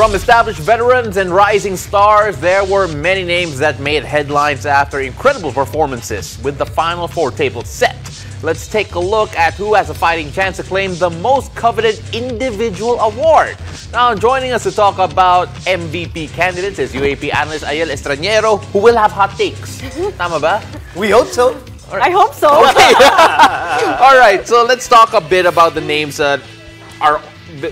From established veterans and rising stars, there were many names that made headlines after incredible performances with the Final Four table set. Let's take a look at who has a fighting chance to claim the most coveted individual award. Now, joining us to talk about MVP candidates is UAAP analyst Eya Laure, who will have hot takes. Tama ba? We hope so. Right. I hope so. Okay. All right, so let's talk a bit about the names that are,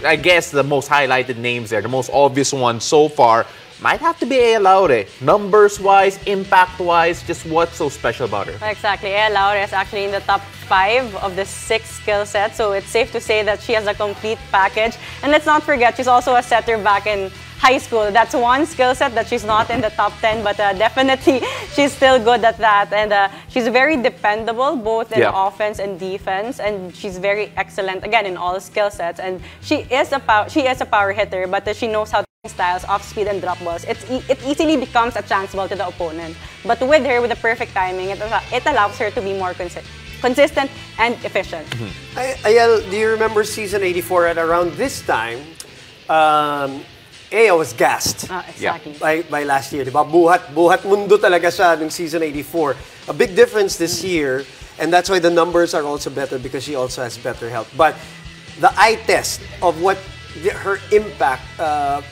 I guess, the most highlighted names there. The most obvious one so far might have to be Eya Laure. Numbers-wise, impact-wise, just what's so special about her? Exactly. Eya Laure is actually in the top 5 of the 6 skill sets, so it's safe to say that she has a complete package. And let's not forget, she's also a setter back in high school. That's one skill set that she's not in the top 10, but definitely she's still good at that. And she's very dependable, both in offense and defense, and she's very excellent, again, in all skill sets. And she is a power hitter, but she knows how styles, off speed and drop balls. It easily becomes a chance ball to the opponent. But with her, with the perfect timing, it allows her to be more consistent and efficient. Ayel, do you remember season 84 at around this time? Eya was gassed exactly. by last year. Diba? Buhat mundo talaga siya ng season 84. A big difference this year, and that's why the numbers are also better because she also has better health. But the eye test of what her impact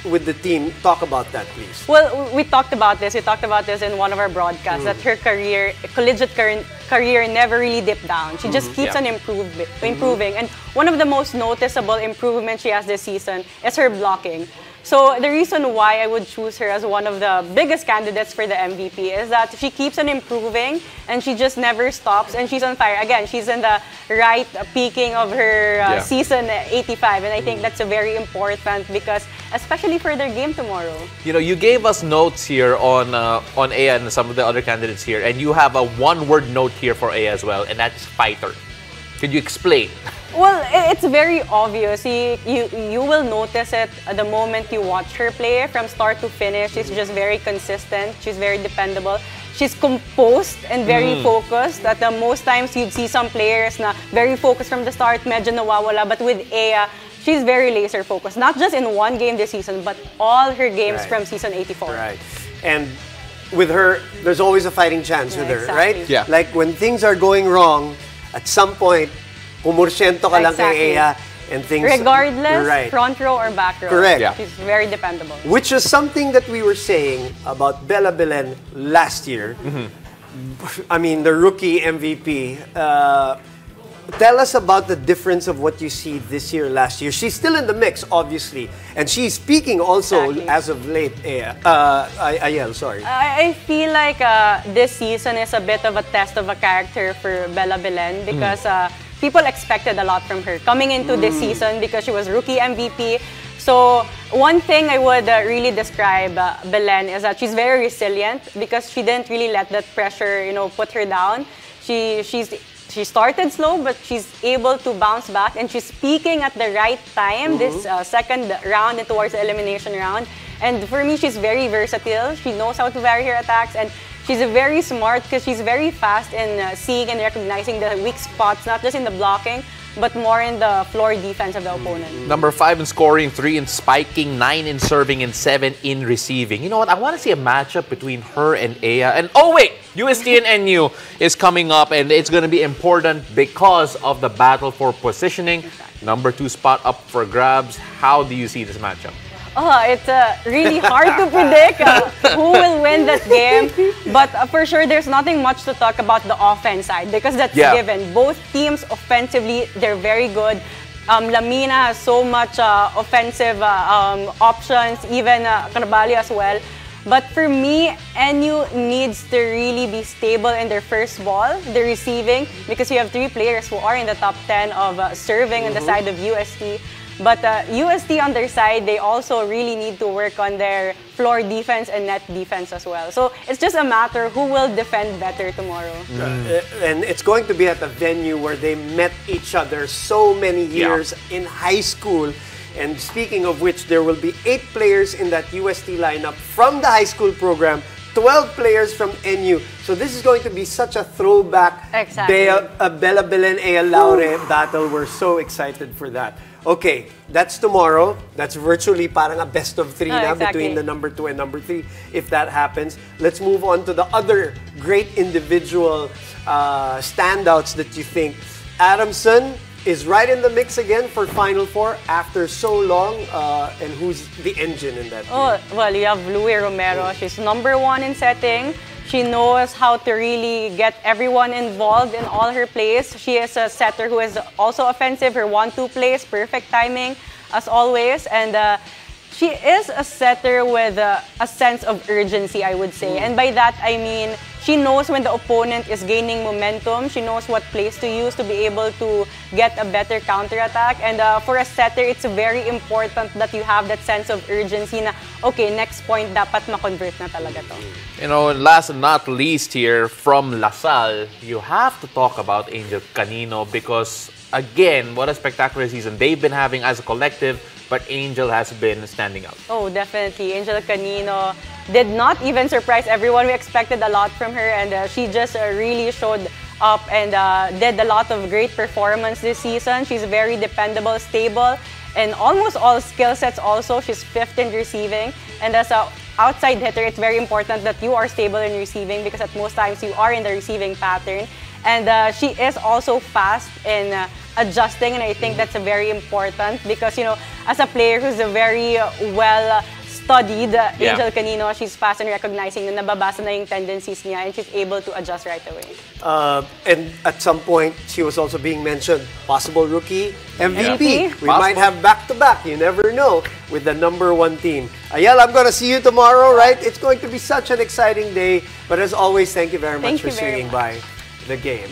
with the team, talk about that, please. Well, we talked about this. We talked about this in one of our broadcasts, that her collegiate career never really dipped down. She just keeps on improving. And one of the most noticeable improvements she has this season is her blocking. So the reason why I would choose her as one of the biggest candidates for the MVP is that she keeps on improving and she just never stops and she's on fire. Again, she's in the right peaking of her season 85, and I think that's very important because especially for their game tomorrow. You know, you gave us notes here on Eya and some of the other candidates here, and you have a one-word note here for Eya as well, and that's fighter. Could you explain? Well, it's very obvious. You will notice it the moment you watch her play. From start to finish, she's just very consistent. She's very dependable. She's composed and very focused. At the most times, you'd see some players na very focused from the start, medyo nawawala. But with Eya, she's very laser focused. Not just in one game this season, but all her games from season 84. Right. And with her, there's always a fighting chance with her, right? Yeah. Like when things are going wrong, at some point, pumursyento ka lang kay Eya and things... Regardless, front row or back row. Correct. Yeah. She's very dependable. Which is something that we were saying about Belen last year. I mean, the rookie MVP. Tell us about the difference of what you see this year, last year. She's still in the mix, obviously. And she's peaking also as of late, Ayel, sorry. I feel like this season is a bit of a test of a character for Belen because people expected a lot from her coming into this season because she was rookie MVP. So one thing I would really describe Belen is that she's very resilient because she didn't really let that pressure, put her down. She started slow, but she's able to bounce back, and she's peaking at the right time this second round and towards the elimination round. And for me, she's very versatile. She knows how to vary her attacks, and she's very smart because she's very fast in seeing and recognizing the weak spots, not just in the blocking, but more in the floor defense of the opponent. Number 5 in scoring, 3 in spiking, 9 in serving, and 7 in receiving. You know what? I want to see a matchup between her and Eya. And oh wait, UST and NU is coming up, and it's going to be important because of the battle for positioning. Number 2 spot up for grabs. How do you see this matchup? Oh, it's really hard to predict who will win that game. But for sure, there's nothing much to talk about the offense side because that's given. Both teams offensively, they're very good. Lamina has so much offensive options, even Carvalho as well. But for me, NU needs to really be stable in their first ball, the receiving, because you have 3 players who are in the top 10 of serving on the side of UST. But UST on their side, they also really need to work on their floor defense and net defense as well. So it's just a matter who will defend better tomorrow. And it's going to be at a venue where they met each other so many years in high school. And speaking of which, there will be 8 players in that UST lineup from the high school program, 12 players from NU. So this is going to be such a throwback Belen Eya Laure battle. We're so excited for that. Okay, that's tomorrow. That's virtually parang a best of 3 na exactly. between the number 2 and number 3, if that happens. Let's move on to the other great individual standouts that you think. Adamson is right in the mix again for Final Four after so long. And who's the engine in that team? Oh, well, you have Louie Romero. She's number 1 in setting. She knows how to really get everyone involved in all her plays. She is a setter who is also offensive. Her 1-2 plays, perfect timing, as always. And she is a setter with a sense of urgency, I would say. And by that, I mean, she knows when the opponent is gaining momentum. She knows what plays to use to be able to get a better counterattack. And for a setter, it's very important that you have that sense of urgency na, okay, next point, dapat ma-convert na talaga to. You know, last and not least here, from LaSalle, you have to talk about Angel Canino because, again, what a spectacular season they've been having as a collective, but Angel has been standing out. Oh, definitely. Angel Canino did not even surprise everyone. We expected a lot from her, and she just really showed up and did a lot of great performance this season. She's very dependable, stable, and almost all skill sets also. She's 5th in receiving, and as an outside hitter, it's very important that you are stable in receiving because at most times you are in the receiving pattern. And she is also fast in adjusting, and I think that's very important because, you know, as a player who's a very well-studied Angel Canino, she's fast in recognizing na nababasa na yung tendencies niya and she's able to adjust right away. And at some point, she was also being mentioned, possible rookie MVP. We Possible. might have back-to-back, you never know, with the number 1 team. Ayala, I'm going to see you tomorrow, right? It's going to be such an exciting day. But as always, thank you very much for swinging by the game.